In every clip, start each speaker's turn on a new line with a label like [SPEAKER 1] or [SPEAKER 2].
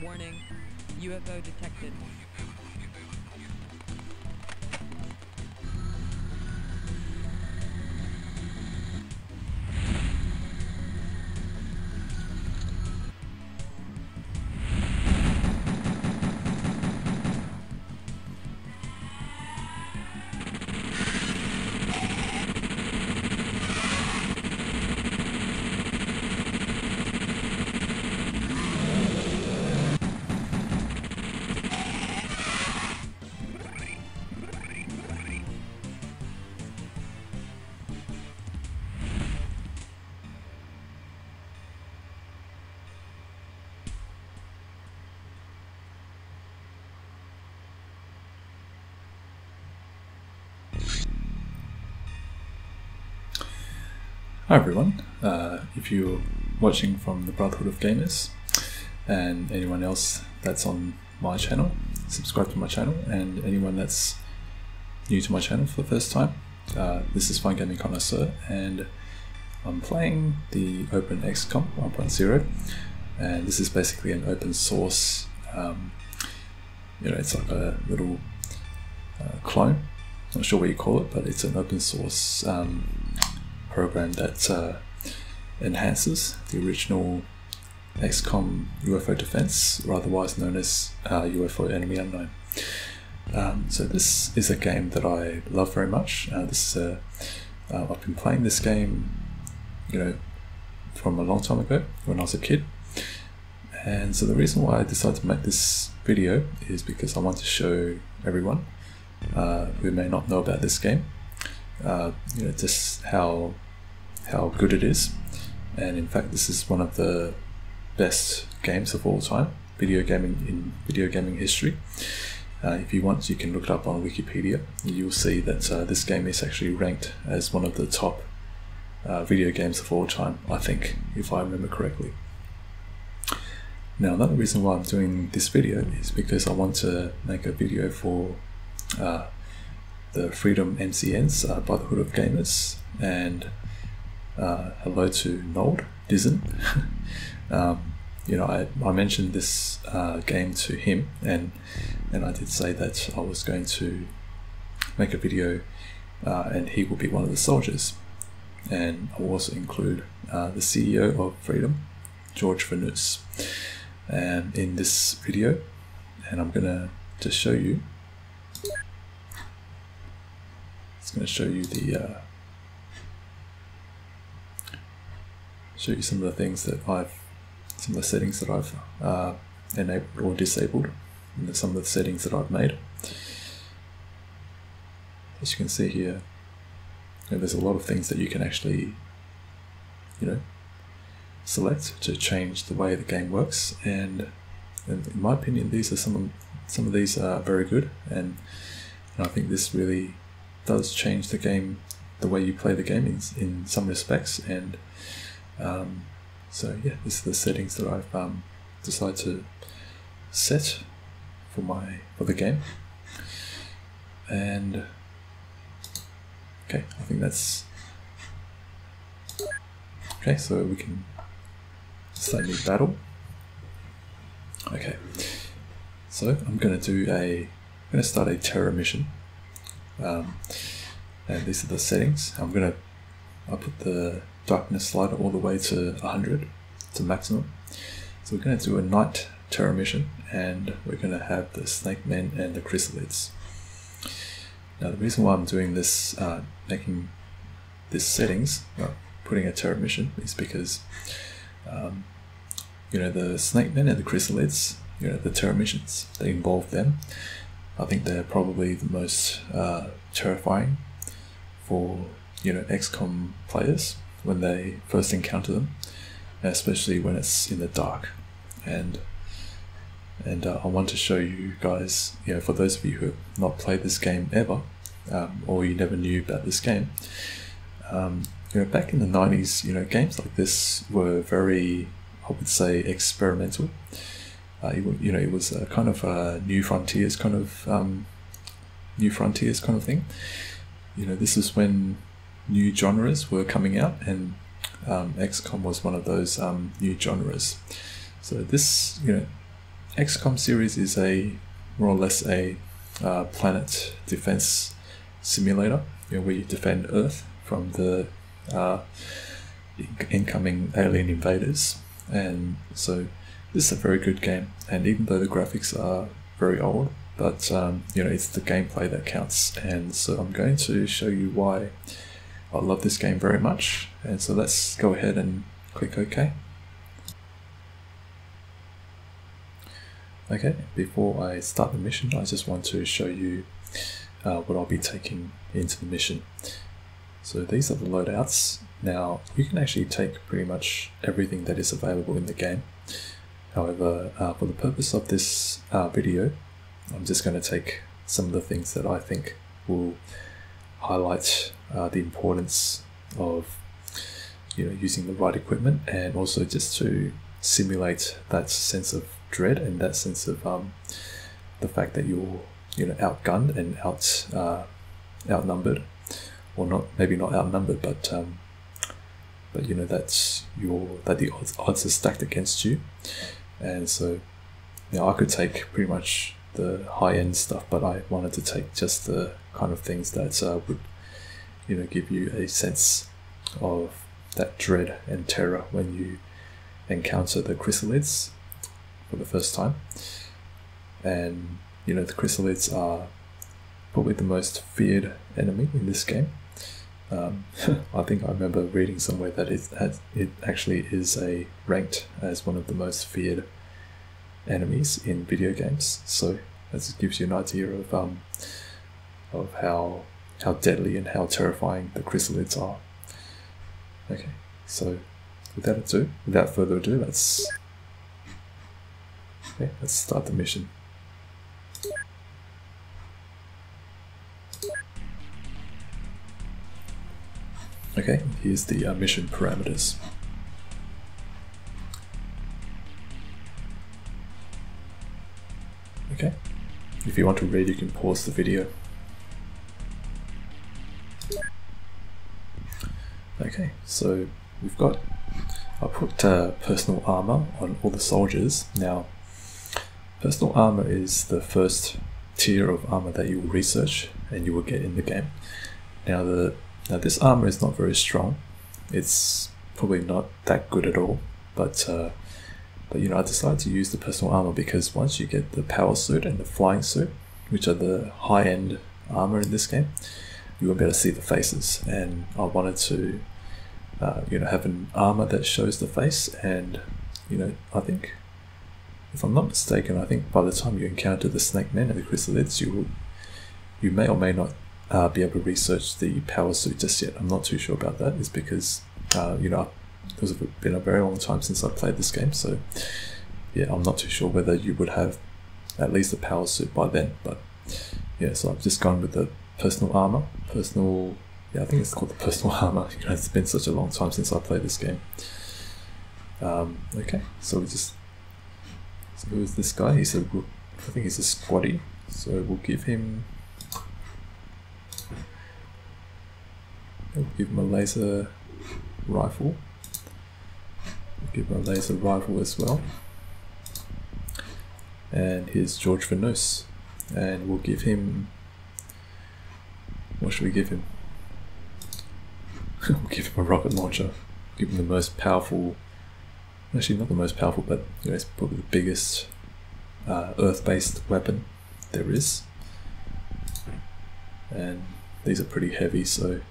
[SPEAKER 1] Warning, UFO detected.
[SPEAKER 2] Hi everyone, if you're watching from the Brotherhood of Gamers and anyone else that's on my channel, subscribe to my channel, and anyone that's new to my channel for the first time, this is Fun Gaming Connoisseur and I'm playing the OpenXcom 1.0, and this is basically an open source, it's like a little clone, not sure what you call it, but it's an open source program that enhances the original XCOM UFO defense, or otherwise known as UFO Enemy Unknown. So this is a game that I love very much. I've been playing this game, from a long time ago when I was a kid. And so the reason why I decided to make this video is because I want to show everyone who may not know about this game, just how good it is. And in fact, this is one of the best games of all time, video gaming history. If you want, you can look it up on Wikipedia. You'll see that this game is actually ranked as one of the top video games of all time, I think, if I remember correctly. Now, another reason why I'm doing this video is because I want to make a video for the Freedom MCN's Brotherhood of Gamers, and hello to Nold Dizen. I mentioned this game to him, and I did say that I was going to make a video, and he will be one of the soldiers, and I'll also include the CEO of Freedom, George Vanus, and in this video, and I'm gonna just show you. It's going to show you some of the things that some of the settings that I've enabled or disabled, and some of the settings that I've made. As you can see here, there's a lot of things that you can actually, select to change the way the game works, and in my opinion, these are some of these are very good, and I think this really does change the game, the way you play the game in some respects. And so yeah, this is the settings that I've decided to set for the game. And okay, I think that's okay. So we can start a new battle. Okay, so I'm going to start a terror mission. And these are the settings. I'll put the darkness slider all the way to 100 to maximum. So we're going to do a night terror mission, and we're going to have the Snakemen and the Chryssalids. Now the reason why I'm doing this, making this settings, putting a terror mission, is because the Snakemen and the Chryssalids, the terror missions that involve them, I think they're probably the most terrifying for XCOM players when they first encounter them, especially when it's in the dark. And I want to show you guys, for those of you who have not played this game ever, or you never knew about this game, back in the 90s, games like this were very, I would say, experimental. It was a kind of a new frontiers kind of thing. This is when new genres were coming out, and XCOM was one of those new genres. So this, XCOM series is a more or less a planet defense simulator, where you defend Earth from the incoming alien invaders. And so this is a very good game, and even though the graphics are very old, but it's the gameplay that counts. And so I'm going to show you why I love this game very much. And so let's go ahead and click OK. Okay, before I start the mission, I just want to show you what I'll be taking into the mission. So these are the loadouts. Now, you can actually take pretty much everything that is available in the game. However, for the purpose of this video, I'm just going to take some of the things that I think will highlight the importance of using the right equipment, and also just to simulate that sense of dread and that sense of the fact that you're outgunned and outnumbered, or not, maybe not outnumbered, but that the odds are stacked against you. And so I could take pretty much the high-end stuff, but I wanted to take just the kind of things that would give you a sense of that dread and terror when you encounter the Chryssalids for the first time. And the Chryssalids are probably the most feared enemy in this game. I think I remember reading somewhere that it actually is ranked as one of the most feared enemies in video games. So that just gives you an idea of how deadly and how terrifying the Chryssalids are. Okay, so without further ado, let's start the mission. Okay, here's the mission parameters. Okay, if you want to read, you can pause the video. Okay, so I put personal armor on all the soldiers. Now, personal armor is the first tier of armor that you will research and you will get in the game. Now this armor is not very strong. It's probably not that good at all, but I decided to use the personal armor because once you get the power suit and the flying suit, which are the high-end armor in this game, you won't be able to see the faces. And I wanted to have an armor that shows the face. And I think, if I'm not mistaken, I think by the time you encounter the Snakemen and the Chryssalids, you may or may not be able to research the power suit just yet. I'm not too sure about that. It's because it's been a very long time since I played this game, so yeah, I'm not too sure whether you would have at least a power suit by then. But yeah, so I've just gone with the personal armor. I think it's called the personal armor. It's been such a long time since I played this game. Okay, so who is this guy? I think he's a squatty, so we'll give him a laser rifle. We'll give him a laser rifle as well. And here's George Venus. And we'll give him... what should we give him? We'll give him a rocket launcher. Give him the most powerful... actually not the most powerful, but it's probably the biggest Earth-based weapon there is. And these are pretty heavy, so...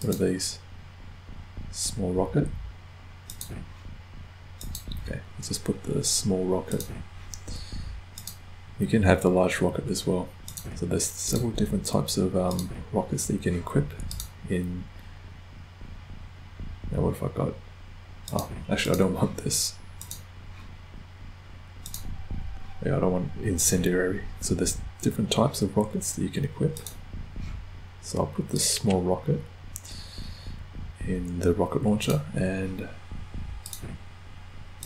[SPEAKER 2] what are these? Small rocket. Okay, let's just put the small rocket. You can have the large rocket as well. So there's several different types of rockets that you can equip in... now what have I got? Oh, actually I don't want this. Yeah, I don't want incendiary. So there's different types of rockets that you can equip. So I'll put this small rocket in the rocket launcher, and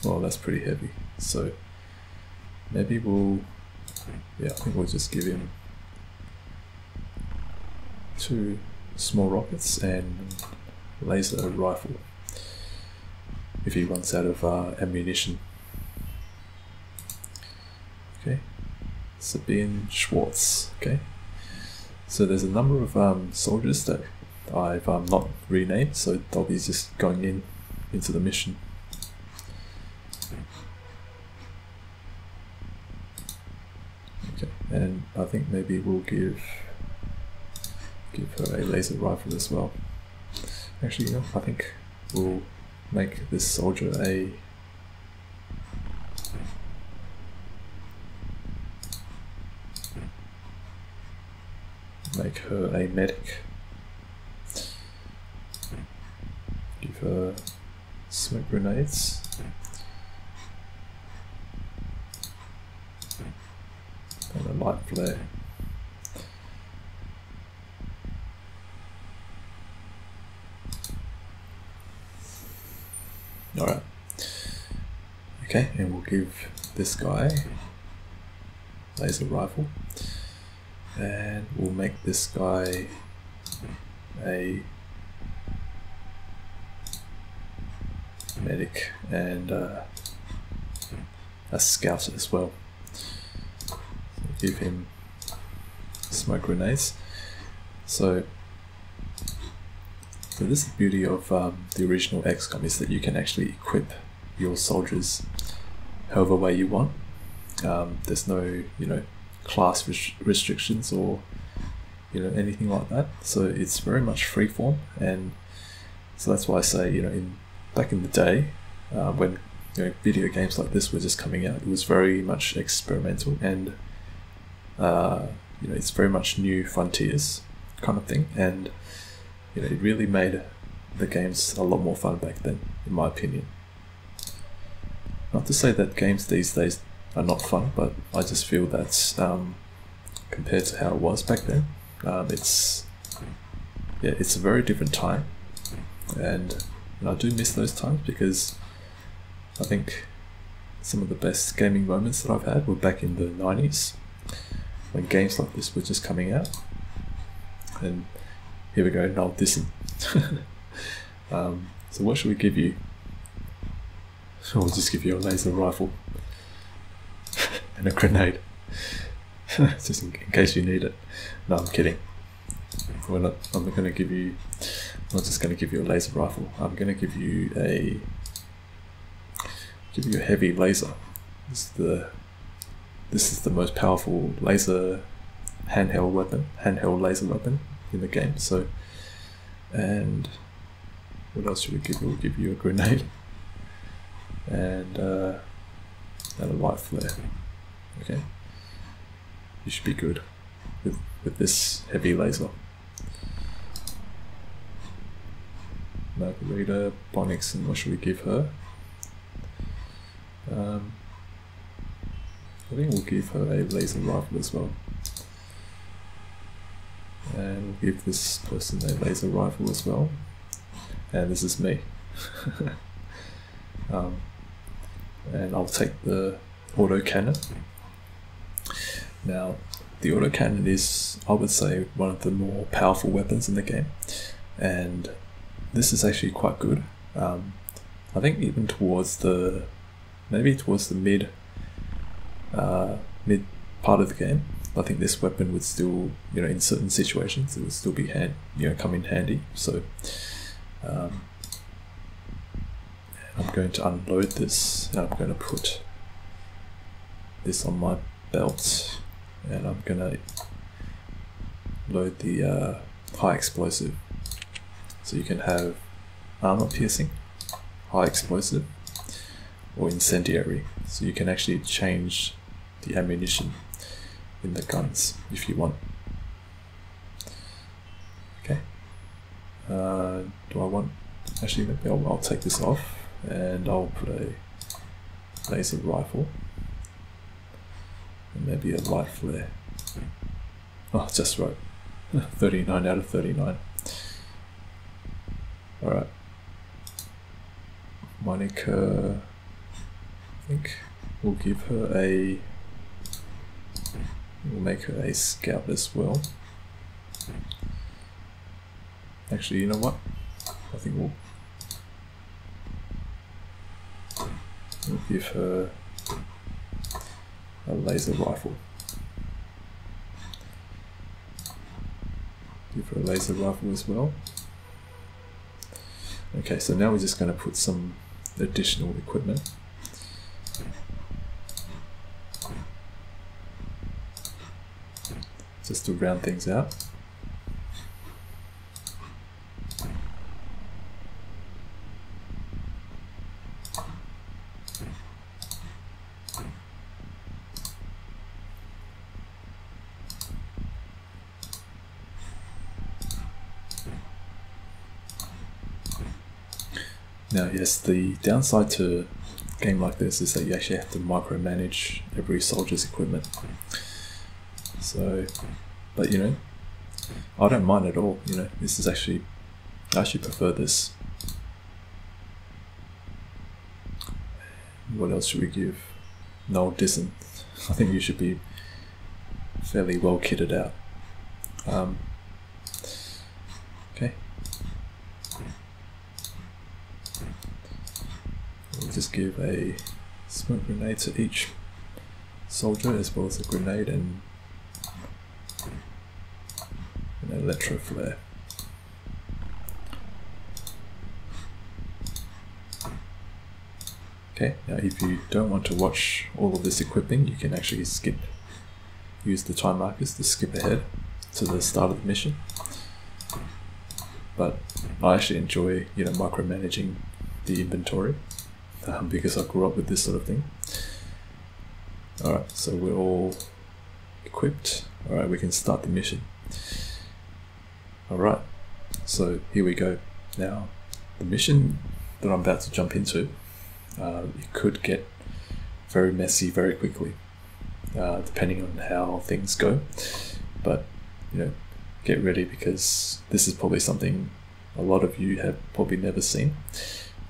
[SPEAKER 2] well, that's pretty heavy, so maybe I think we'll just give him 2 small rockets and laser rifle if he runs out of ammunition. Okay, Sabine Schwartz. Okay, so there's a number of soldiers that I've not renamed, so they'll be just going into the mission. Okay, and I think maybe we'll give her a laser rifle as well. Actually, you know, I think we'll make this soldier make her a medic. Give her smoke grenades. And a light flare. Alright. Okay, and we'll give this guy laser rifle. And we'll make this guy a medic and a scout as well. So give him smoke grenades. So this is the beauty of the original XCOM, is that you can actually equip your soldiers however way you want. There's no, you know, class restrictions or, you know, anything like that. So it's very much freeform, and so that's why I say, you know, back in the day, when, you know, video games like this were just coming out, it was very much experimental, and you know, it's very much new frontiers kind of thing, and you know, it really made the games a lot more fun back then, in my opinion. Not to say that games these days are not fun, but I just feel that compared to how it was back then, it's a very different time, and I do miss those times, because I think some of the best gaming moments that I've had were back in the 90s, when games like this were just coming out. And here we go, now dissing. So what should we give you? We'll just give you a laser rifle and a grenade, just in case you need it. No, I'm kidding. I'm not going to give you. I'm not just going to give you a laser rifle. I'm going to give you a heavy laser. This is the most powerful laser handheld laser weapon in the game. So, and what else should we give you? We'll give you a grenade and a light flare. Okay, you should be good with this heavy laser. Margarita, Bonix, and what should we give her? I think we'll give her a laser rifle as well. And we'll give this person a laser rifle as well. And this is me. And I'll take the autocannon. Now, the autocannon is, I would say, one of the more powerful weapons in the game. And this is actually quite good. I think even towards the mid part of the game, I think this weapon would still, you know, in certain situations, it would still be come in handy. So I'm going to unload this, and I'm going to put this on my belt, and I'm going to load the high explosive. So you can have armor piercing, high explosive, or incendiary. So you can actually change the ammunition in the guns if you want. Okay. Do I want? Actually, maybe I'll take this off, and I'll put a laser rifle and maybe a light flare. Oh, just right. 39 out of 39. Alright. Monica, I think we'll give her we'll make her a scout as well. Actually, you know what? I think we'll give her a laser rifle. Give her a laser rifle as well. Okay, so now we're just going to put some additional equipment. Just to round things out. Now, yes, the downside to a game like this is that you actually have to micromanage every soldier's equipment. So, but you know, I don't mind at all. You know, this is actually, I actually prefer this. What else should we give? Null Dissent. I think you should be fairly well kitted out. Okay. We'll just give a smoke grenade to each soldier, as well as a grenade and an electro flare. Okay, now if you don't want to watch all of this equipping, you can actually use the time markers to skip ahead to the start of the mission. But I actually enjoy, you know, micromanaging the inventory because I grew up with this sort of thing. Alright, so we're all equipped. Alright, we can start the mission. Alright, so here we go. Now, the mission that I'm about to jump into, it could get very messy very quickly, depending on how things go. But, you know, get ready, because this is probably something a lot of you have probably never seen.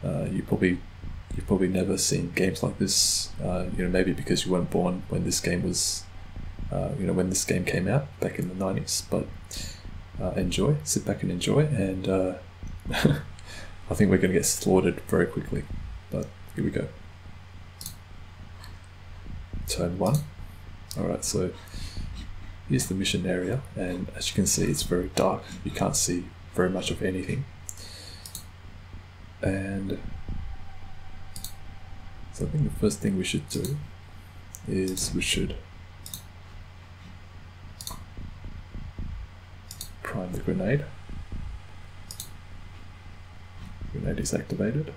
[SPEAKER 2] You've probably never seen games like this. You know, maybe because you weren't born when this game was, you know, when this game came out back in the 90s. But enjoy, sit back and enjoy, and I think we're going to get slaughtered very quickly. But here we go. Turn 1. Alright, so here's the mission area, and as you can see, it's very dark. You can't see very much of anything. And so I think the first thing we should do is we should prime the grenade. Grenade is activated,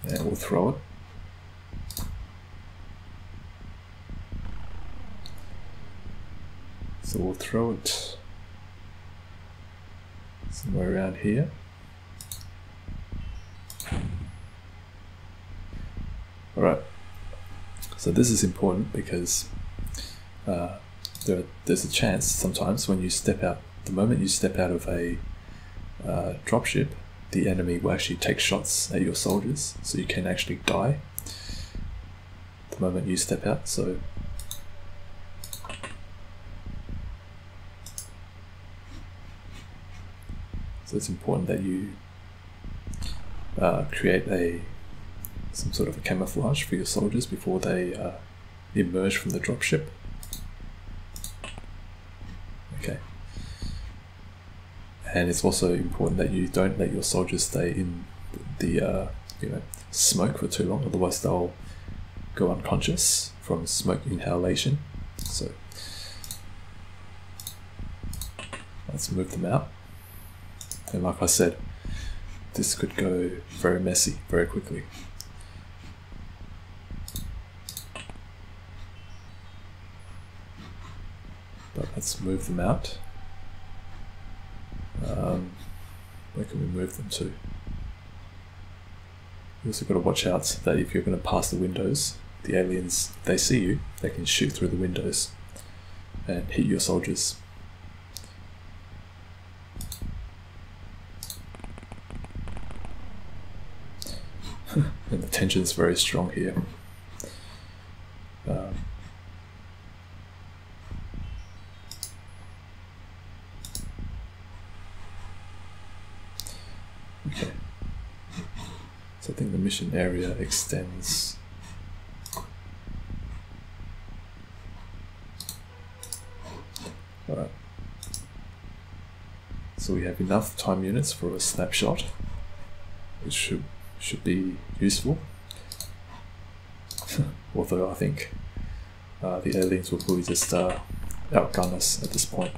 [SPEAKER 2] and we'll throw it. So we'll throw it somewhere around here. Alright, so this is important because there's a chance sometimes when you step out, the moment you step out of a dropship, the enemy will actually take shots at your soldiers, so you can actually die the moment you step out. So it's important that you create some sort of a camouflage for your soldiers before they emerge from the dropship. Okay. And it's also important that you don't let your soldiers stay in the you know, smoke for too long, otherwise they'll go unconscious from smoke inhalation. So let's move them out. And like I said, this could go very messy very quickly. But let's move them out. Where can we move them to? You also got to watch out that if you're going to pass the windows, the aliens, if they see you, they can shoot through the windows and hit your soldiers. And the tension is very strong here. Okay, so I think the mission area extends Alright. So we have enough time units for a snapshot, which should be useful. Although I think the aliens will probably just outgun us at this point.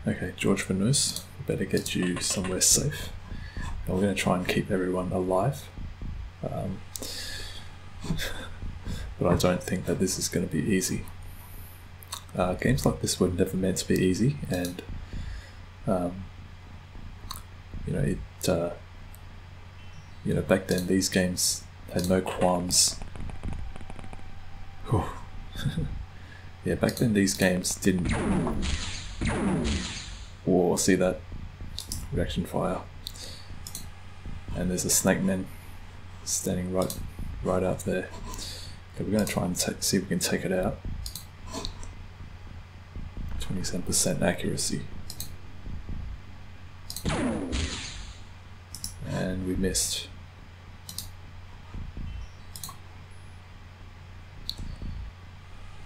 [SPEAKER 2] Okay, George Vanus, we better get you somewhere safe. And we're going to try and keep everyone alive. But I don't think that this is going to be easy. Games like this were never meant to be easy, and back then these games had no qualms. Yeah, back then these games didn't. Whoa, see that reaction fire? And there's a Snakemen standing right out there. Okay, we're going to try and see if we can take it out. 27% accuracy. And we missed.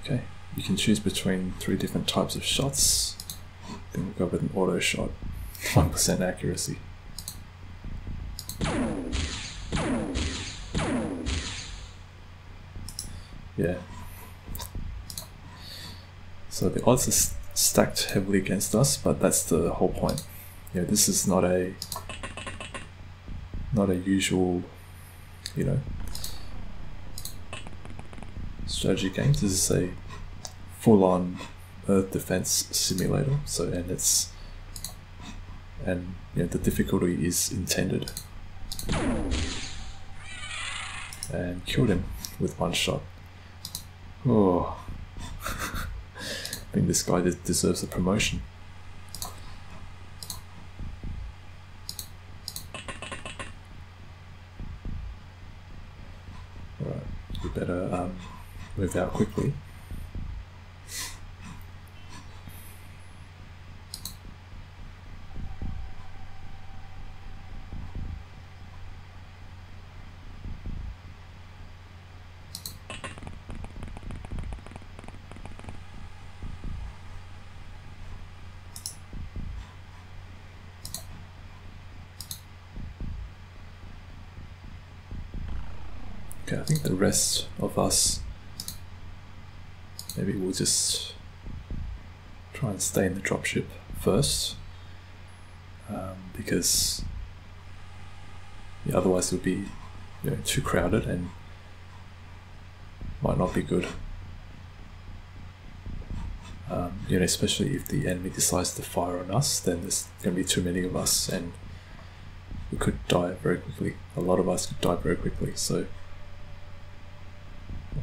[SPEAKER 2] Okay, you can choose between 3 different types of shots. I think we'll go with an auto shot. 1% accuracy. Yeah. So the odds are stacked heavily against us, but that's the whole point. You know, this is not a usual, strategy game. This is a full-on Earth defense simulator. So the difficulty is intended. And killed him with 1 shot. Oh, I think this guy deserves a promotion. Alright, we better move out quickly. Okay, I think the rest of us, maybe we'll just try and stay in the dropship first, because otherwise it would be too crowded and might not be good. Especially if the enemy decides to fire on us, then there's going to be too many of us and we could die very quickly. A lot of us could die very quickly. So,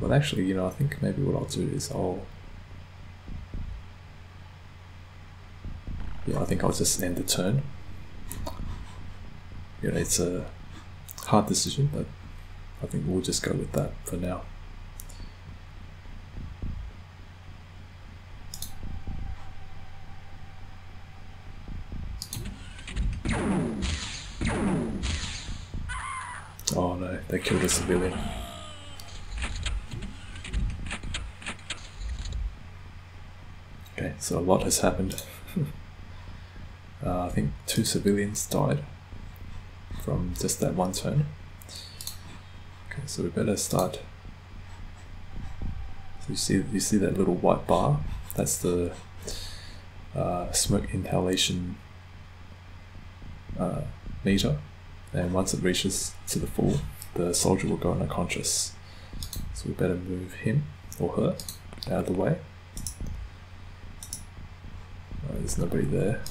[SPEAKER 2] but actually, I think maybe what I'll do is I think I'll just end the turn. It's a hard decision, but I think we'll just go with that for now. Oh no, they killed a civilian. Okay, so a lot has happened. I think 2 civilians died from just that 1 turn. Okay, so we better start. So you see that little white bar? That's the smoke inhalation meter, and once it reaches to the full, the soldier will go unconscious. So we better move him or her out of the way. There's nobody there.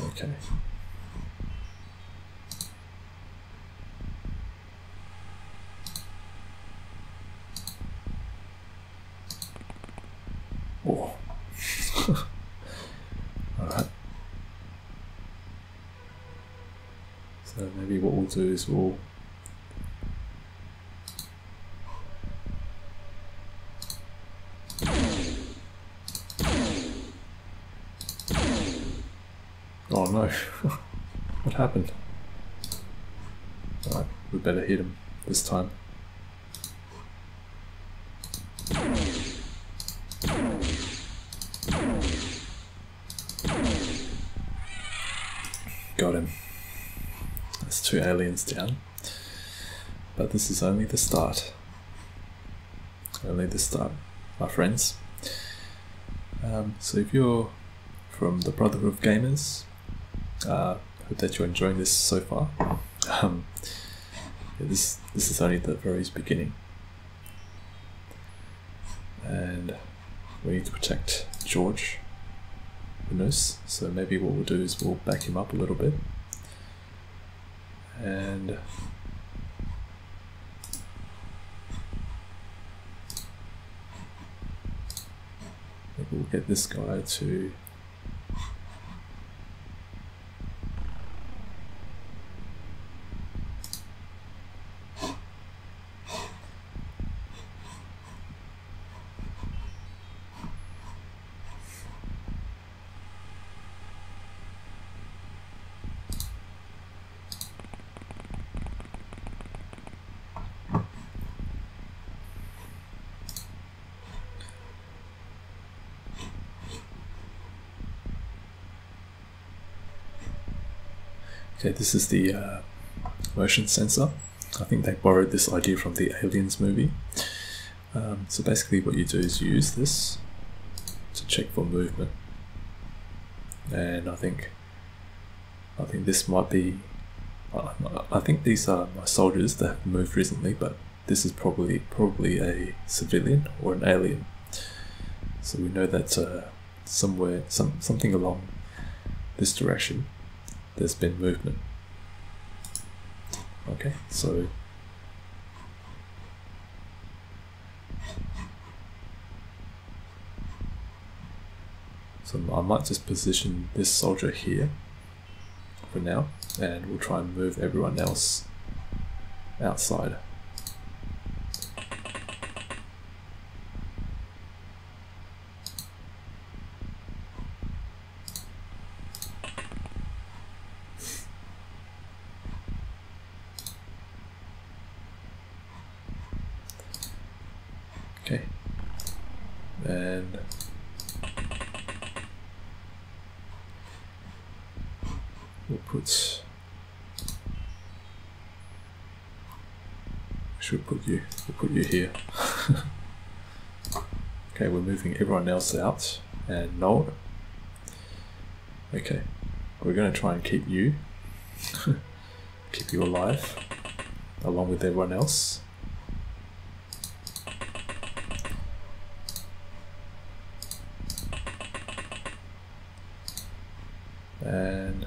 [SPEAKER 2] Okay. Whoa. Alright. So maybe what we'll do is we'll no. What happened? Alright, we better hit him this time. Got him. That's 2 aliens down. But this is only the start. Only the start, my friends. So if you're from the Brotherhood of Gamers, hope that you're enjoying this so far. Yeah, this is only the very beginning. And we need to protect George, the nurse. So maybe what we'll do is we'll back him up a little bit. And maybe we'll get this guy to okay, this is the motion sensor. I think they borrowed this idea from the Aliens movie. So basically what you do is you use this to check for movement. And I think this might be, I think these are my soldiers that have moved recently, but this is probably a civilian or an alien. So we know that something along this direction there's been movement. Okay, so I might just position this soldier here for now, and we'll try and move everyone else outside. Okay, and we'll put we'll put you here. Okay, we're moving everyone else out, and Noel. Okay, we're going to try and keep you keep you alive along with everyone else. And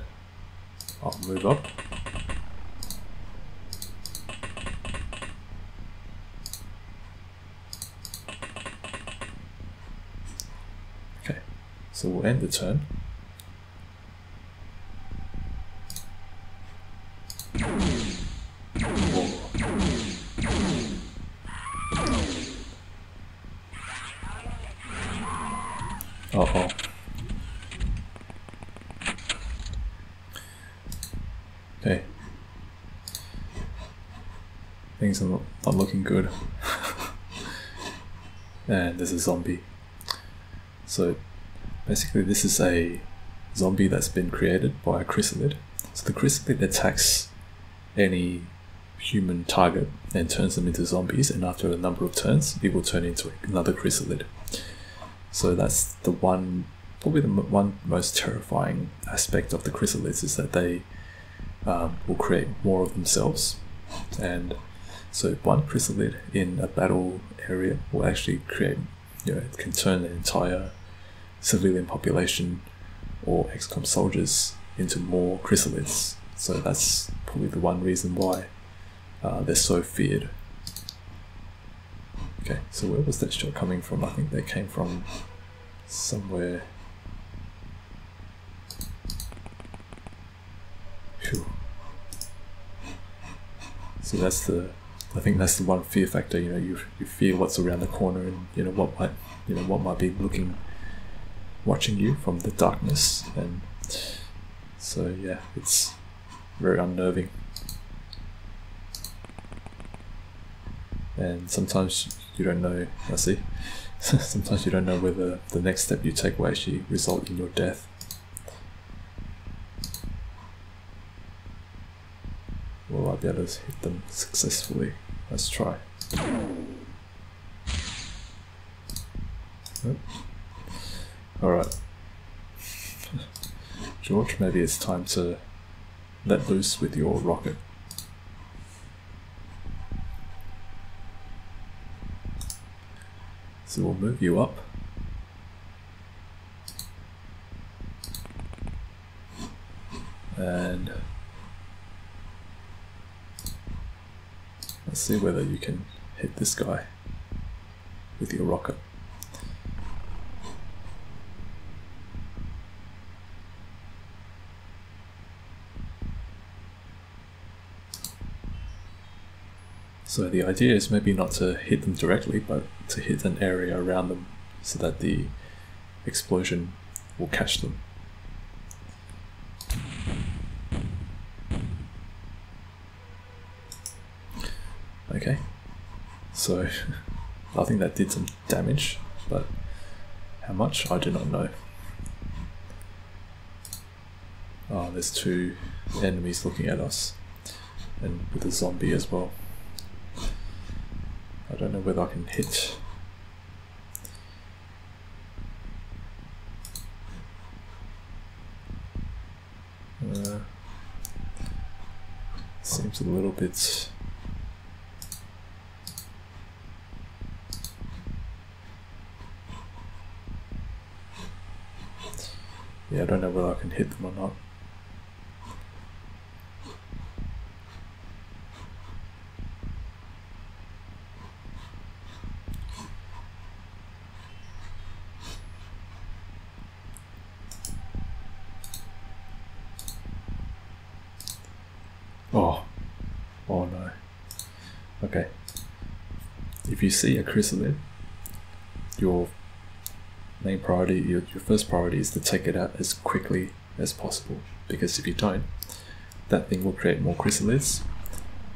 [SPEAKER 2] I'll move up. Okay, so we'll end the turn. Uh-oh. Okay. Things are not looking good. And there's a zombie. So basically this is a zombie that's been created by a chrysalid. So the chrysalid attacks any human target and turns them into zombies, and after a number of turns it will turn into another chrysalid. So that's the one, probably the one most terrifying aspect of the chrysalids, is that they will create more of themselves. And so one chrysalid in a battle area will actually create, it can turn the entire civilian population or XCOM soldiers into more chrysalids. So that's probably the one reason why they're so feared. Okay, so where was that shot coming from? I think they came from somewhere. Phew. So that's I think that's the one fear factor. You fear what's around the corner, and what might be watching you from the darkness. And So yeah, it's very unnerving. And sometimes you don't know, I see, sometimes you don't know whether the next step you take will actually result in your death. Will I be able to hit them successfully? Let's try. Nope. Alright. George, maybe it's time to let loose with your rocket. So we'll move you up. And let's see whether you can hit this guy with your rocket. So the idea is maybe not to hit them directly, but to hit an area around them so that the explosion will catch them. Okay, so I think that did some damage, but how much I do not know. Oh, there's two enemies looking at us, and with a zombie as well. I don't know whether I can hit. Seems a little bit. Yeah, I don't know whether I can hit them or not. Oh no. Okay. If you see a chrysalid, your main priority, your first priority is to take it out as quickly as possible, because if you don't, that thing will create more chrysalids,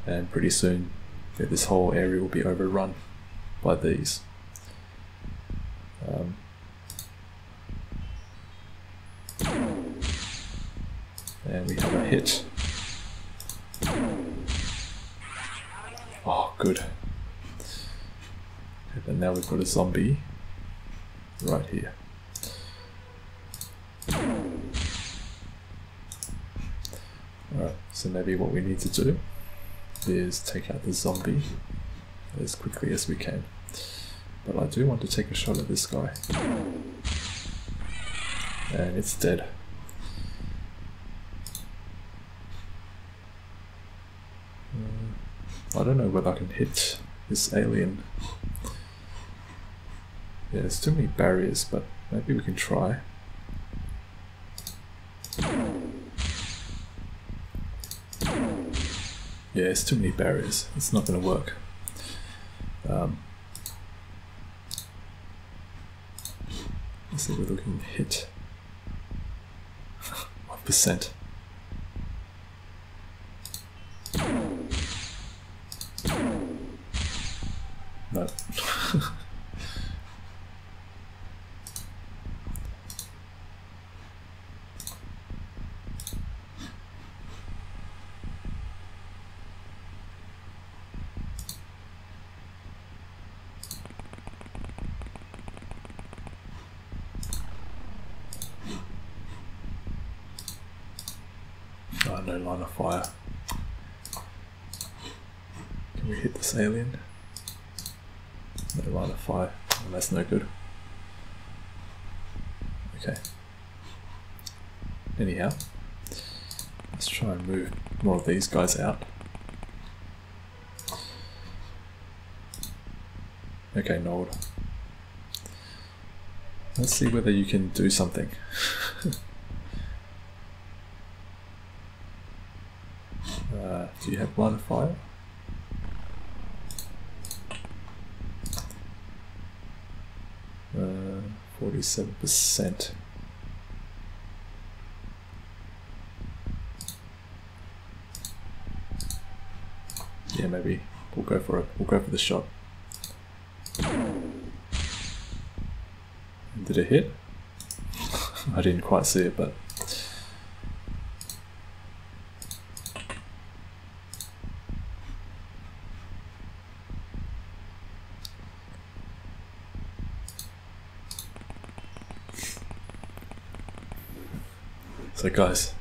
[SPEAKER 2] and pretty soon this whole area will be overrun by these. And we have a hit. Oh, good. And now we've got a zombie right here. Alright, so maybe what we need to do is take out the zombie as quickly as we can. But I do want to take a shot at this guy. And it's dead. I don't know whether I can hit this alien. Yeah, there's too many barriers, but maybe we can try. Yeah, it's too many barriers. It's not going to work. Let's see whether we can hit 1%. No. Oh, no line of fire. Can we hit this alien? No line of fire. Oh, that's no good. Okay. Anyhow, let's try and move more of these guys out. Okay, Nold. Let's see whether you can do something. Do you have line of fire? Uh, 47%. maybe we'll go for the shot. Did it hit? I didn't quite see it, but so guys,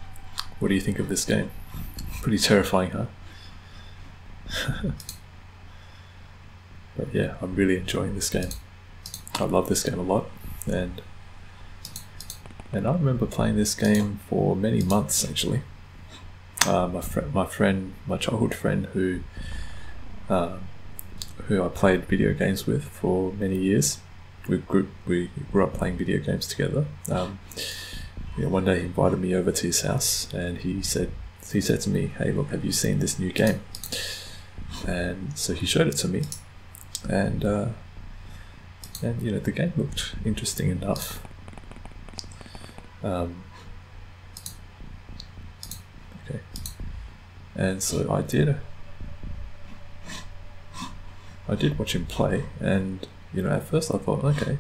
[SPEAKER 2] what do you think of this game? Pretty terrifying, huh? But yeah, I'm really enjoying this game. I love this game a lot, and I remember playing this game for many months actually. My childhood friend who I played video games with for many years. We grew up playing video games together. One day he invited me over to his house, and he said to me, "Hey, look, have you seen this new game?" And so he showed it to me, and you know, the game looked interesting enough. Okay, and so I did watch him play, and you know, at first I thought, okay,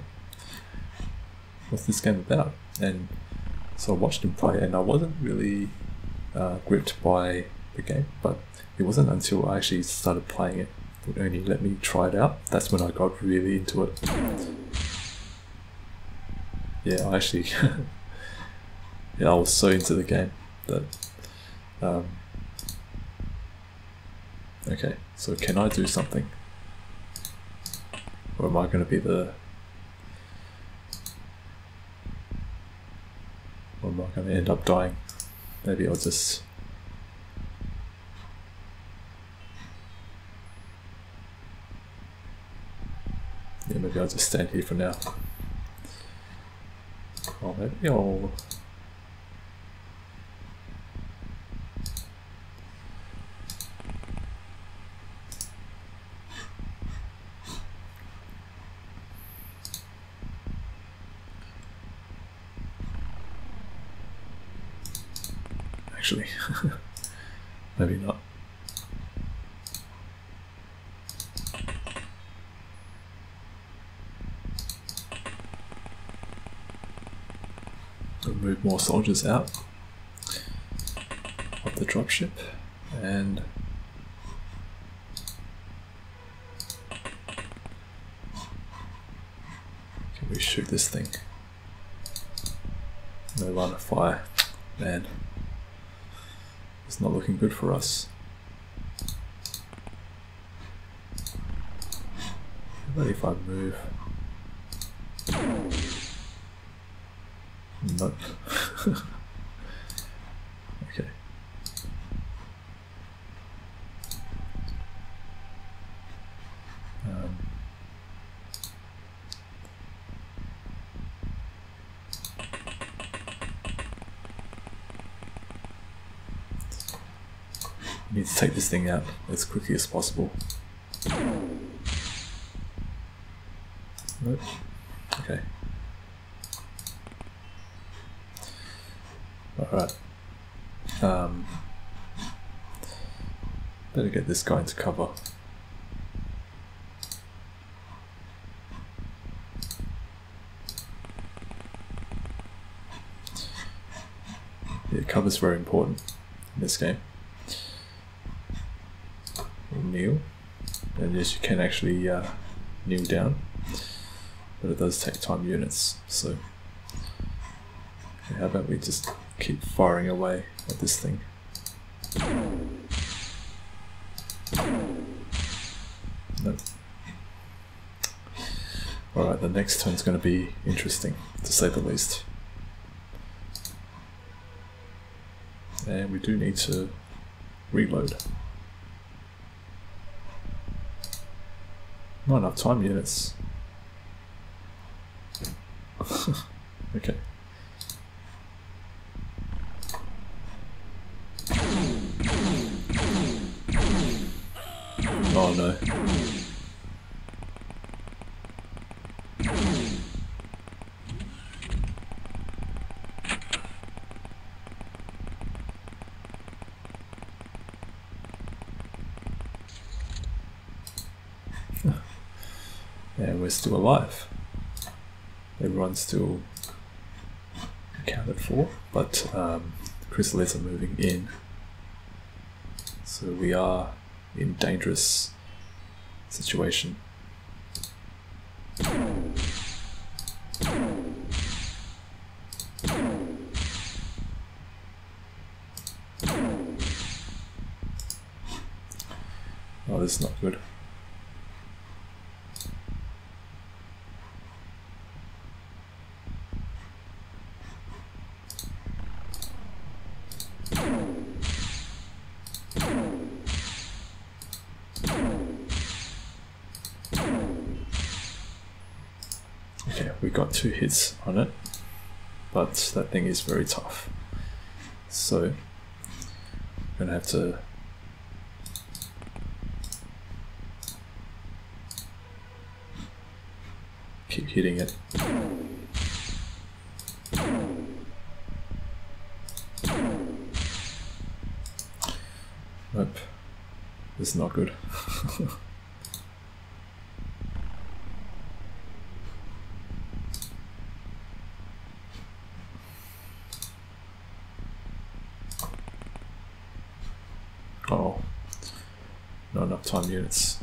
[SPEAKER 2] what's this game about? And so I watched him play, and I wasn't really gripped by the game, but it wasn't until I actually started playing it, when he let me try it out, that's when I got really into it. Yeah, I actually yeah, I was so into the game that okay, so can I do something? Or am I going to be the... Or am I going to end up dying? Maybe I'll just... Yeah, maybe I'll just stand here for now. Or maybe I'll... Actually, maybe not. We'll move more soldiers out of the dropship, and can we shoot this thing? No line of fire, man. It's not looking good for us. How about if I move? Nope. Okay. Need to take this thing out as quickly as possible. Nope. Okay. Alright. Better get this guy into cover. Yeah, cover's very important in this game. Kneel, and yes, you can actually kneel down, but it does take time units, so how about we just keep firing away at this thing. Nope. Alright, the next turn's going to be interesting, to say the least. And we do need to reload. Not enough time units. Okay. Oh no. And we're still alive. Everyone's still accounted for, but Chryssalids are moving in. So we are in dangerous situation. Oh, this is not good. Okay, we got 2 hits on it, but that thing is very tough. So, I'm gonna have to keep hitting it. Nope, this is not good. Oh, not enough time units.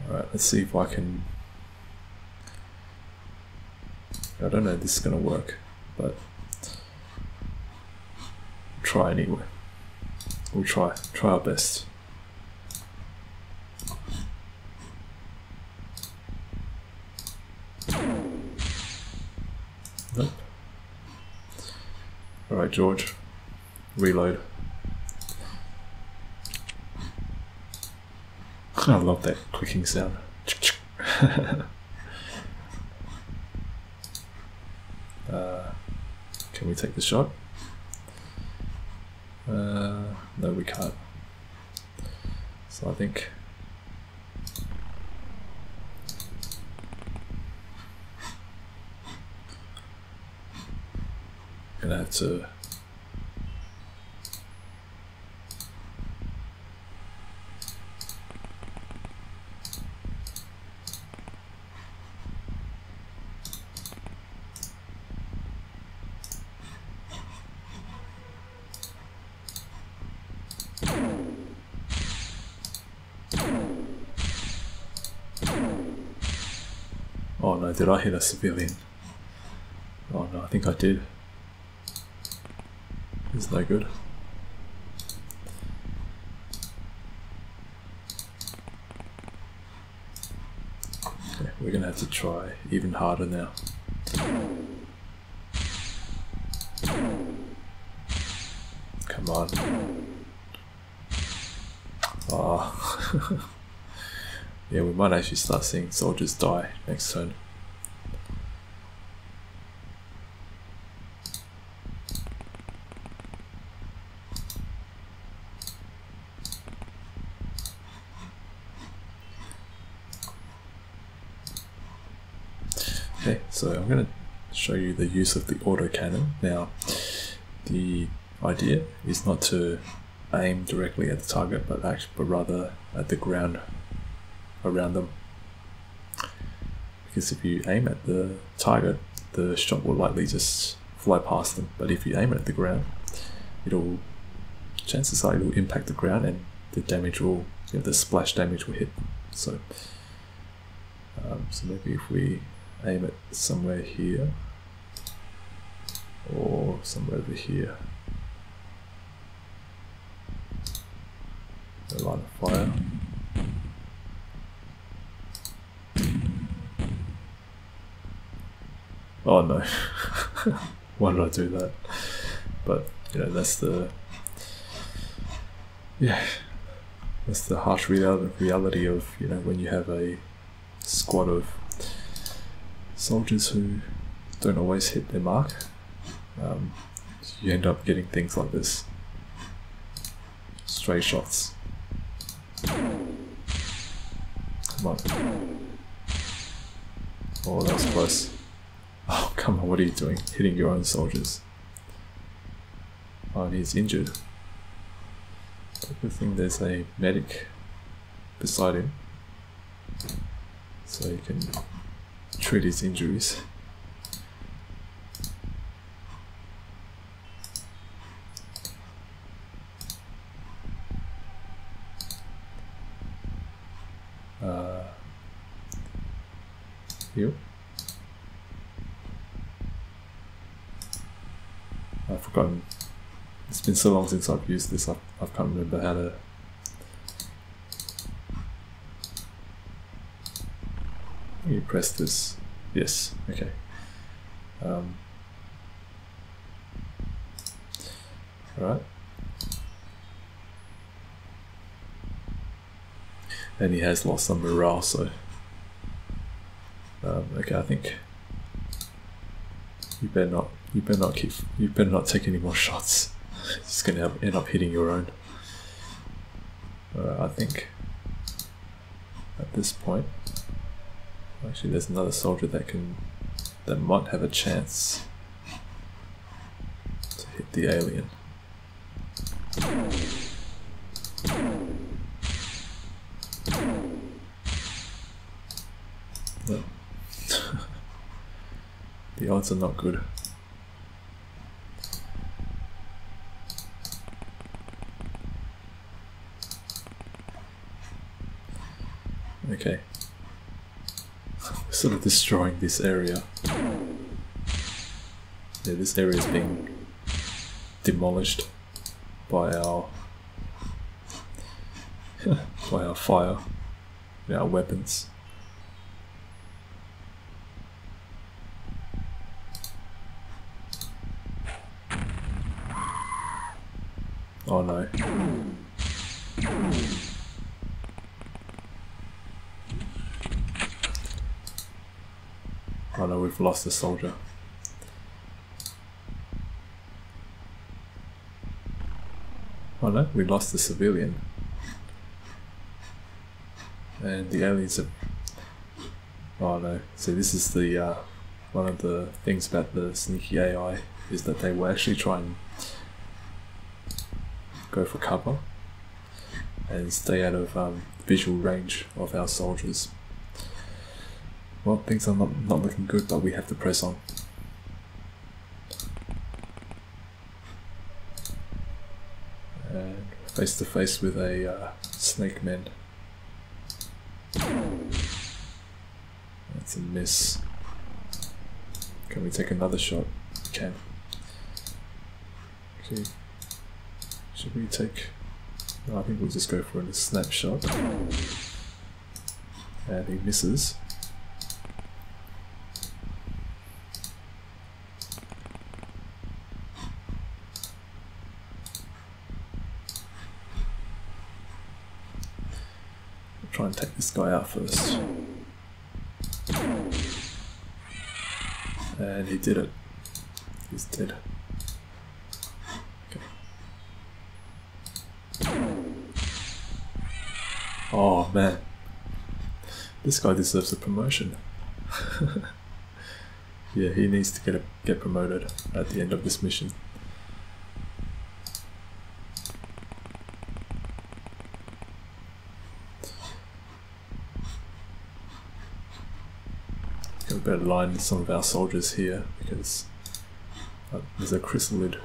[SPEAKER 2] Alright, let's see if I can... I don't know if this is going to work, but try anyway. We'll try our best. Nope. Alright, George, reload. I love that clicking sound. Can we take the shot? No, we can't. So I think I'm gonna have to Oh no, did I hit a civilian? Oh no, I think I did. It's no good. Okay, we're gonna have to try even harder now. Come on. Oh. Yeah, we might actually start seeing soldiers die next turn. Okay, so I'm going to show you the use of the autocannon. Now, the idea is not to aim directly at the target, but rather at the ground around them, because if you aim at the target, the shot will likely just fly past them, but if you aim it at the ground, chances are it will impact the ground and the damage will, the splash damage will hit. So maybe if we aim it somewhere here or somewhere over here, a line of fire. Oh no, why did I do that? But that's the harsh reality of when you have a squad of soldiers who don't always hit their mark. You end up getting things like this, stray shots. Come on. Oh, that was close. Oh, come on, what are you doing? Hitting your own soldiers. Oh, and he's injured. But good thing there's a medic beside him. so you can treat his injuries. Here. I've forgotten. It's been so long since I've used this. I can't remember how to. You press this. Yes. Okay. Alright. And he has lost some morale, so okay, I think you better not take any more shots. It's gonna end up hitting your own. I think at this point, actually, there's another soldier that might have a chance to hit the alien. No. The odds are not good. Okay. We're sort of destroying this area. Yeah, this area is being demolished by our by our fire, our weapons. Oh no. Oh no, we've lost a soldier. Oh no, we lost the civilian. And the aliens have... Oh no, so this is the one of the things about the sneaky AI is that they will actually try and go for cover and stay out of visual range of our soldiers. Well, things are not looking good, but we have to press on. And face to face with a Snakemen. That's a miss. Can we take another shot? We can. Okay. Should we take... No, I think we'll just go for a snapshot. And he misses. We'll try and take this guy out first. And he did it. He's dead. Oh man, this guy deserves a promotion. Yeah, he needs to get promoted at the end of this mission. We better line some of our soldiers here because there's a Chryssalid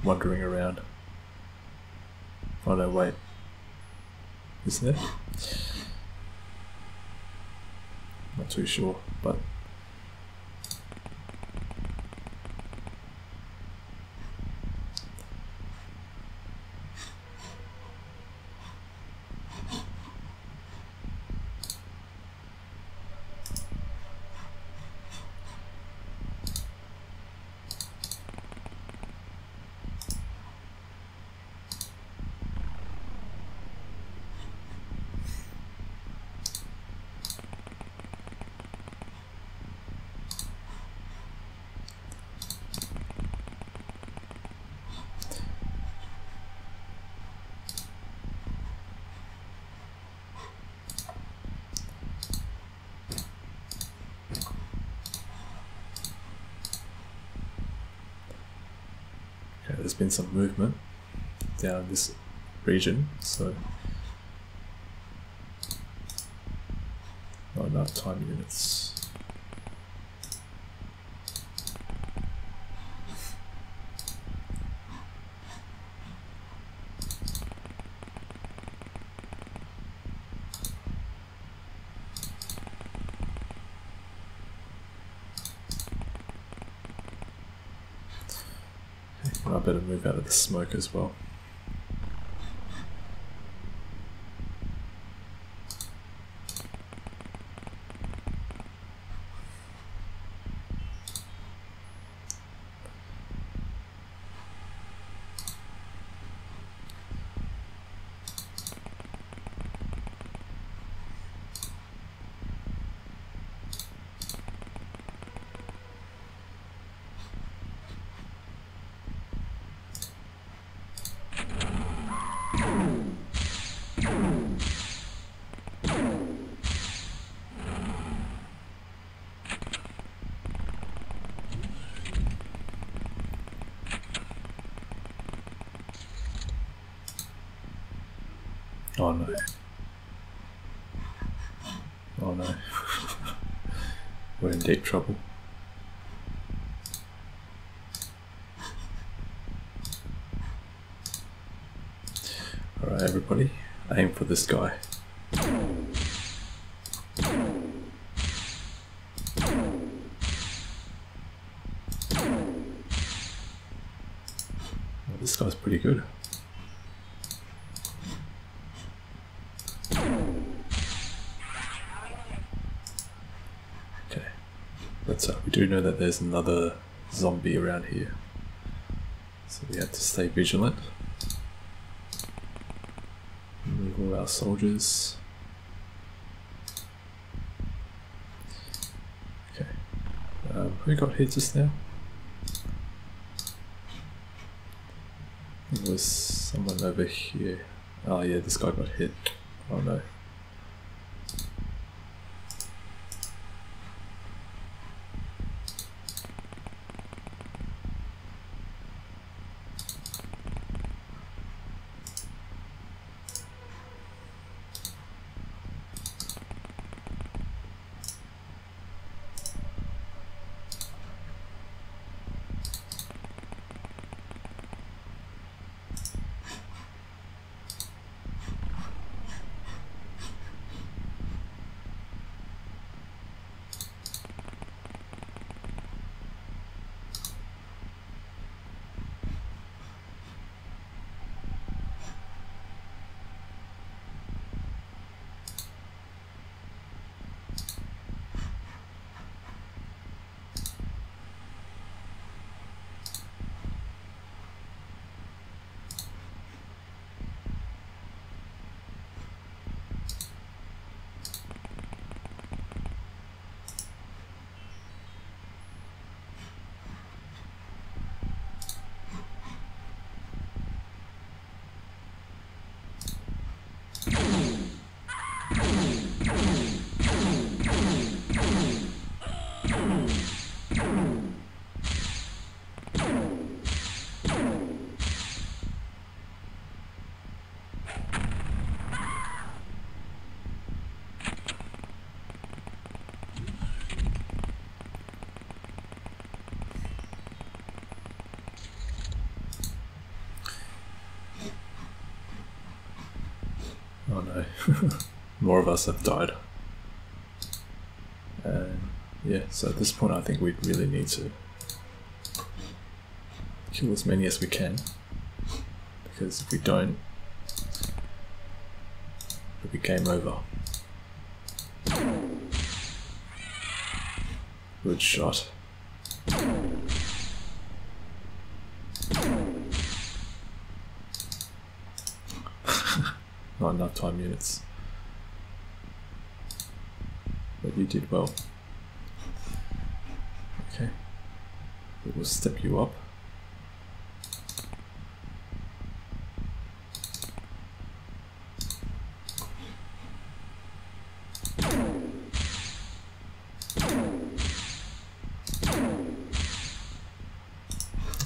[SPEAKER 2] wandering around. Oh no, wait. Isn't it? Not too sure, but there's been some movement down this region, so Not enough time units. I better move out of the smoke as well. Oh no. Oh no. We're in deep trouble. Alright everybody, aim for this guy. Well, this guy's pretty good. But we do know that there's another zombie around here, so we have to stay vigilant. Move all our soldiers. Okay, who got hit just now? It was someone over here. Oh yeah, this guy got hit. Oh no. Oh no, more of us have died. And yeah, so at this point I think we really need to kill as many as we can, because if we don't, it'll be game over. Good shot. Not enough time units. But you did well. Okay. We will step you up.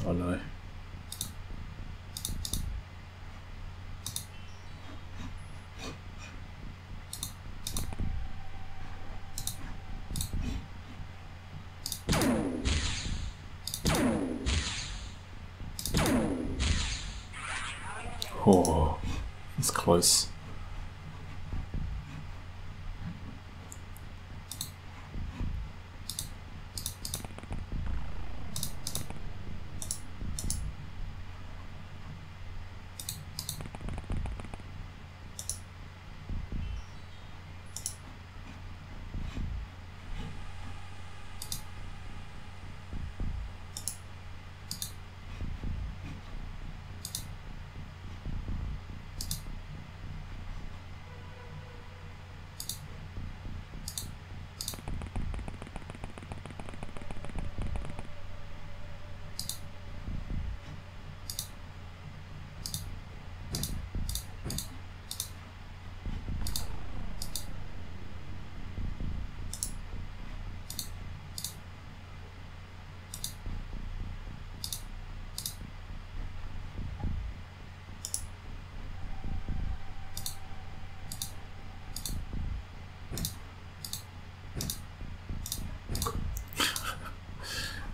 [SPEAKER 2] Oh no. Oh, it's close.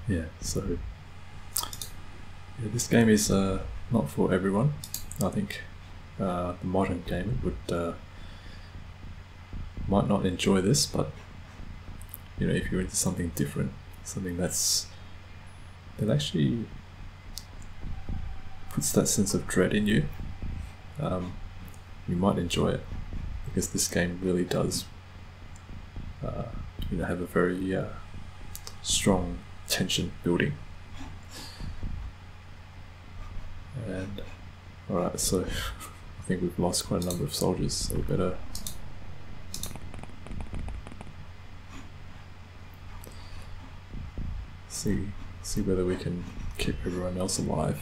[SPEAKER 2] Yeah, so yeah, this game is not for everyone. I think the modern gamer would might not enjoy this, but you know, if you're into something different, something that actually puts that sense of dread in you, you might enjoy it, because this game really does you know, have a very strong tension building. And alright, so I think we've lost quite a number of soldiers, so we better see whether we can keep everyone else alive.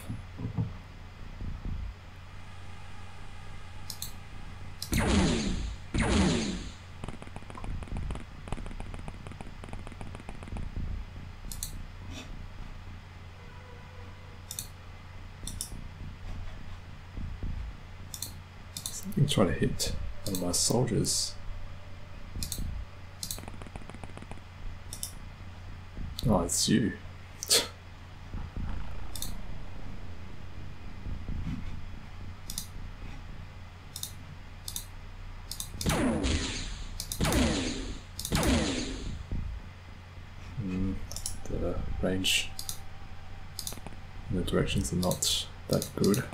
[SPEAKER 2] Something trying to hit one of my soldiers. Oh, it's you. The range and the directions are not that good.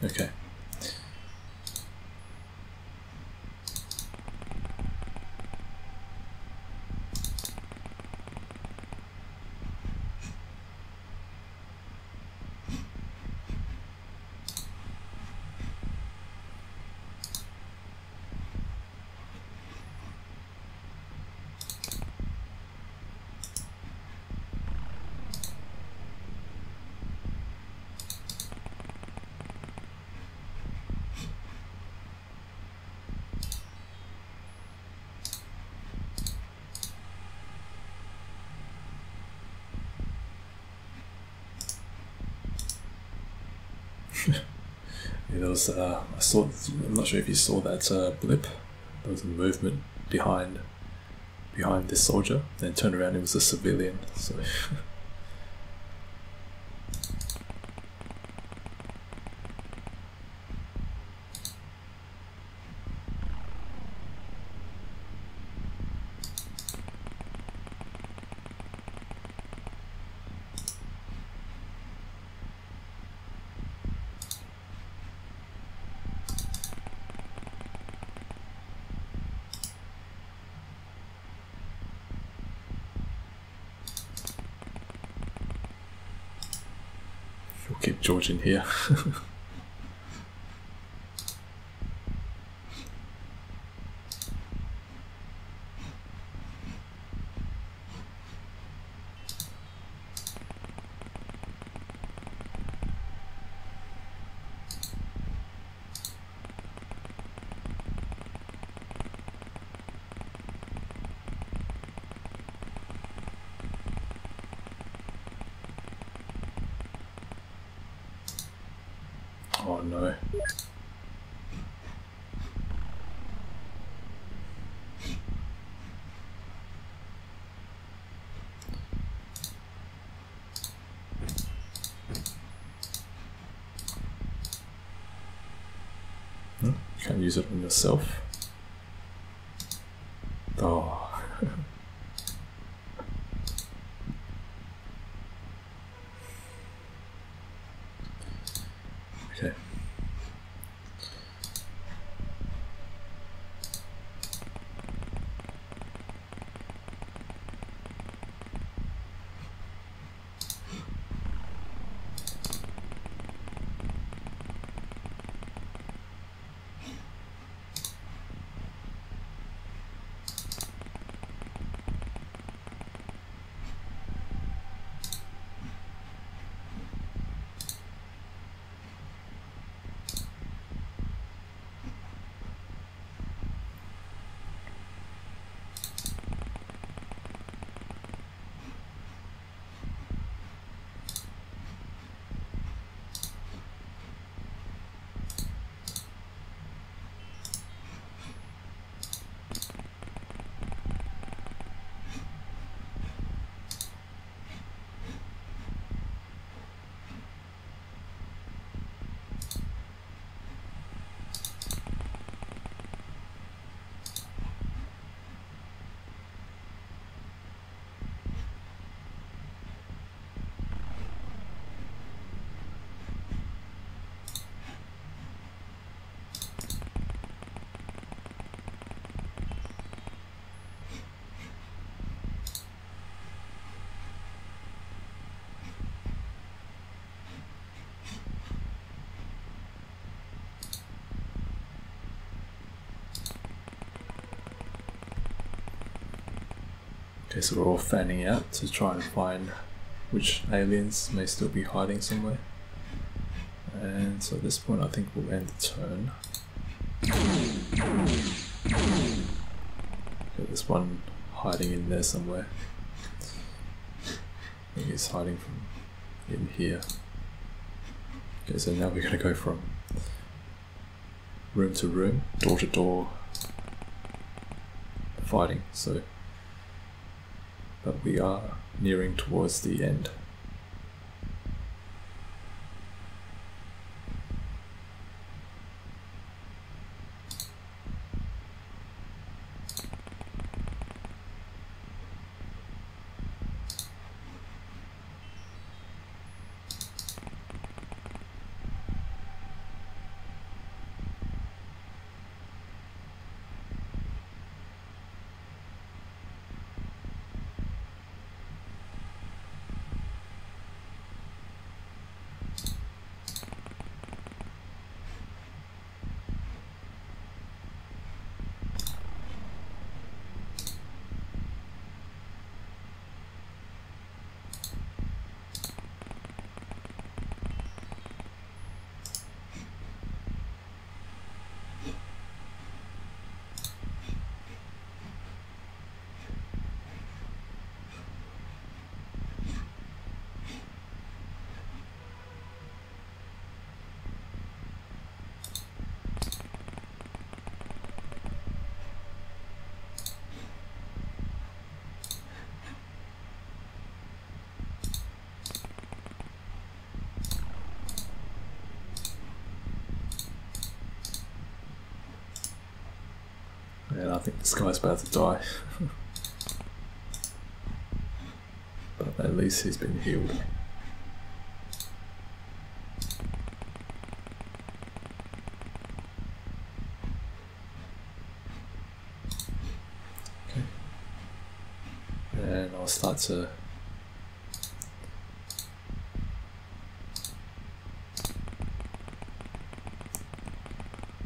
[SPEAKER 2] Okay. Yeah, there was, I'm not sure if you saw that blip. There was a movement behind this soldier, then turned around, it was a civilian, so we'll keep George in here. no. You can't use it on yourself. Oh. Okay. Okay, so we're all fanning out to try and find which aliens may still be hiding somewhere. And so at this point I think we'll end the turn. Okay, there's one hiding in there somewhere. I think he's hiding from in here. Okay, so now we're going to go from room to room, door to door fighting. So, but we are nearing towards the end. And I think this guy's about to die. But at least he's been healed. Okay. And I'll start to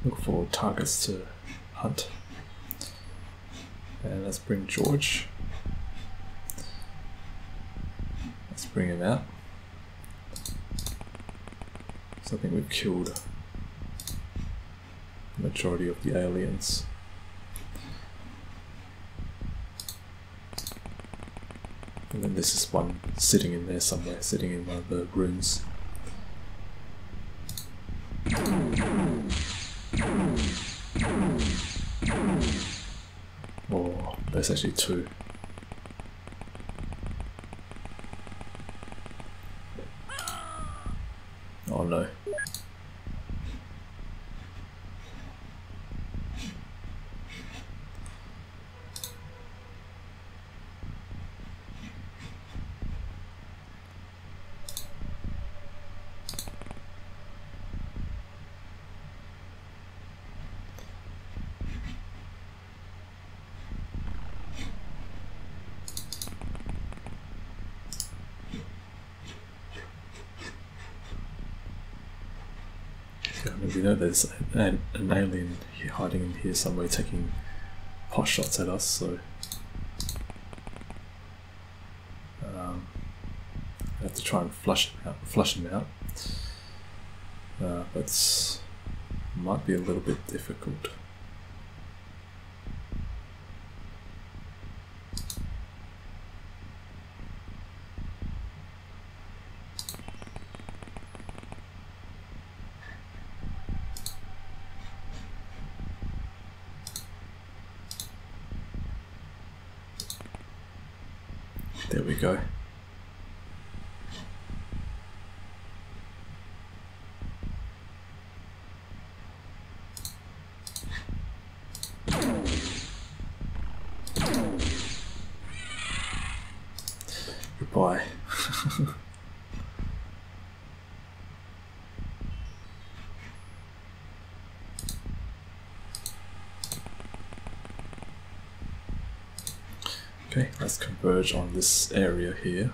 [SPEAKER 2] look for targets to hunt. And let's bring George. Let's bring him out. So I think we've killed the majority of the aliens. And then this is one sitting in there somewhere, sitting in one of the rooms. Okay. Or there's actually two. Oh no. Yeah, I mean, we know there's an alien here, hiding in here somewhere, taking pot shots at us, so I have to try and flush him out. But might be a little bit difficult. There we go. Goodbye. Okay, let's converge on this area here.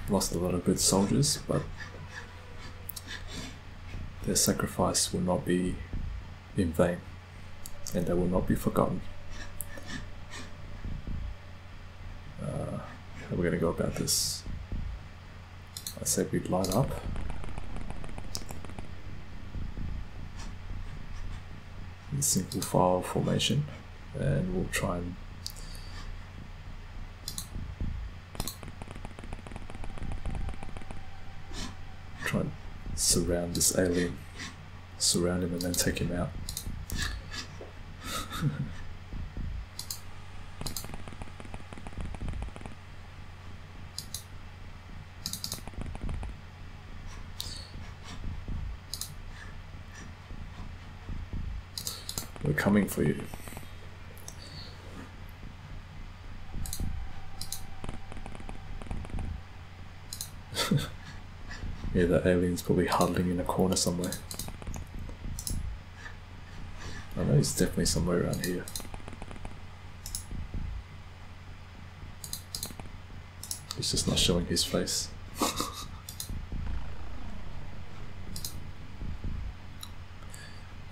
[SPEAKER 2] Lost a lot of good soldiers, but their sacrifice will not be in vain, and they will not be forgotten. How are we going to go about this? I said we'd line up. In single file formation, and we'll try and surround this alien, surround him and then take him out. We're coming for you. Yeah, the alien's probably huddling in a corner somewhere. I know he's definitely somewhere around here. He's just not showing his face.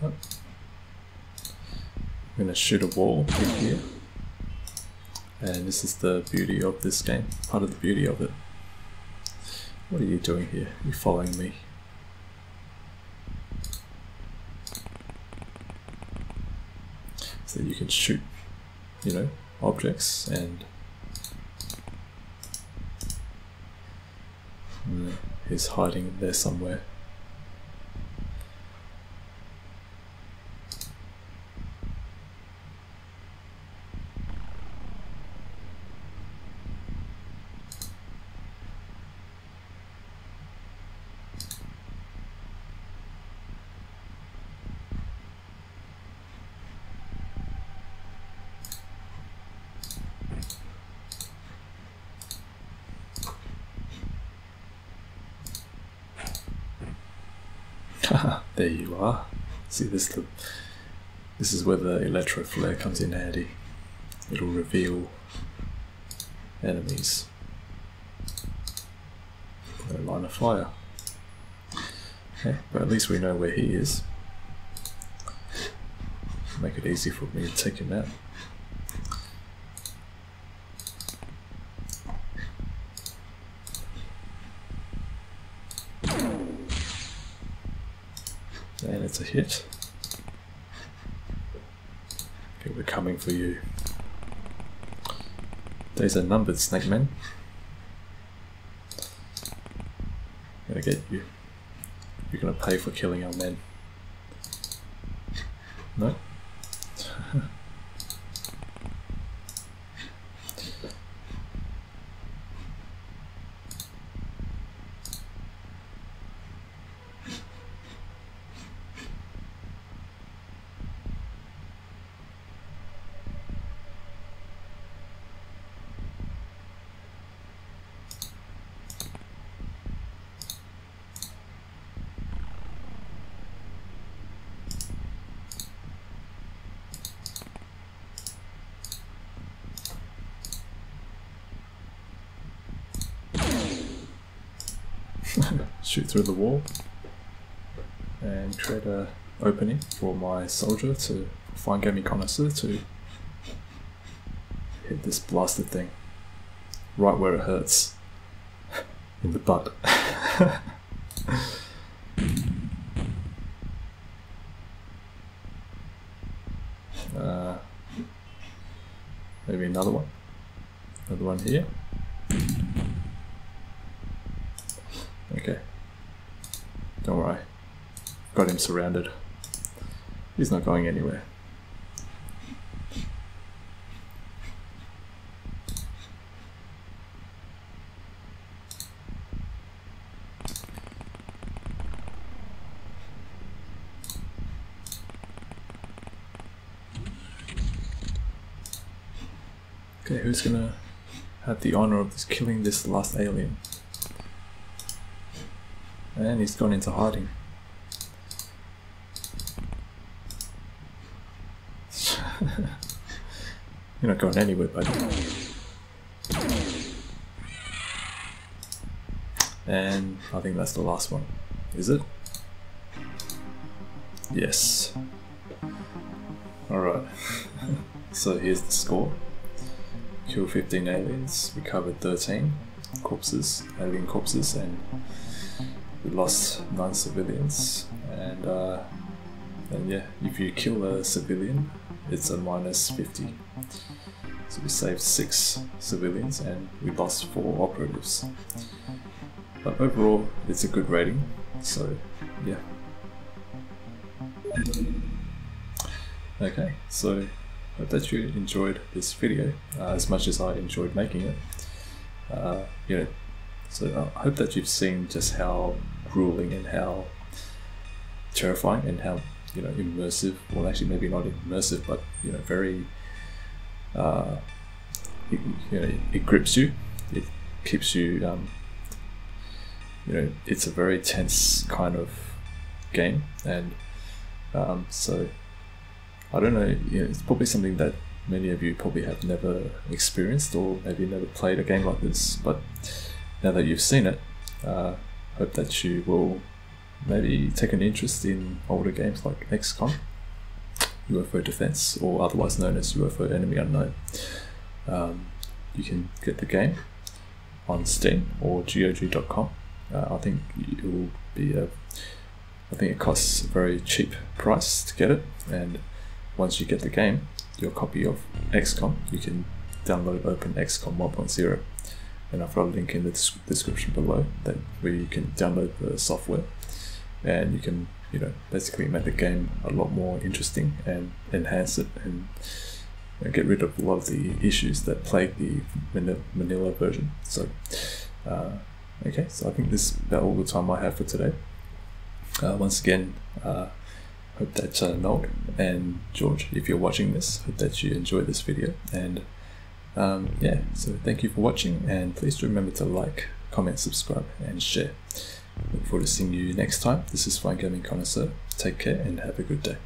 [SPEAKER 2] I'm gonna shoot a wall in here. And this is the beauty of this game, part of the beauty of it. What are you doing here? You're following me. So you can shoot, you know, objects and he's hiding there somewhere. There you are. See this? This is where the electro flare comes in handy. It'll reveal enemies. No line of fire. Okay, but at least we know where he is. Make it easy for me to take him out. And it's a hit. Okay, we're coming for you. Days are numbered, Snakemen. I'm gonna get you. You're gonna pay for killing our men. No? shoot through the wall and create a opening for my soldier, to fine gaming connoisseur, to hit this blasted thing right where it hurts, in the butt. Maybe another one here. Okay, don't worry, got him surrounded. He's not going anywhere. Okay, who's gonna have the honor of killing this last alien? And he's gone into hiding. You're not going anywhere, buddy. And I think that's the last one. Is it? Yes. Alright. So here's the score. Killed 15 aliens, recovered 13 corpses, alien corpses, and we lost 9 civilians. And yeah, if you kill a civilian, it's a -50. So we saved 6 civilians and we lost 4 operatives. But overall, it's a good rating. So yeah. Okay, so hope that you enjoyed this video as much as I enjoyed making it. You know, so I hope that you've seen just how grueling and how terrifying and how, you know, immersive, well actually maybe not immersive, but you know, very you know, it grips you, it keeps you, you know, it's a very tense kind of game. And so I don't know, you know, it's probably something that many of you probably have never experienced, or maybe never played a game like this, but now that you've seen it, hope that you will maybe take an interest in older games like XCOM, UFO Defense, or otherwise known as UFO Enemy Unknown. You can get the game on Steam or GOG.com. I think it will be I think it costs a very cheap price to get it, and once you get the game, your copy of XCOM, you can download OpenXcom 1.0, and I've got a link in the description below that where you can download the software, and you can, you know, basically make the game a lot more interesting and enhance it, and get rid of a lot of the issues that plague the vanilla version. So okay, so I think this is about all the time I have for today. Once again, hope that Noel and George, if you're watching this, hope that you enjoyed this video. And yeah, so thank you for watching, and please do remember to like, comment, subscribe, and share. Look forward to seeing you next time. This is Fine Gaming Connoisseur. Take care and have a good day.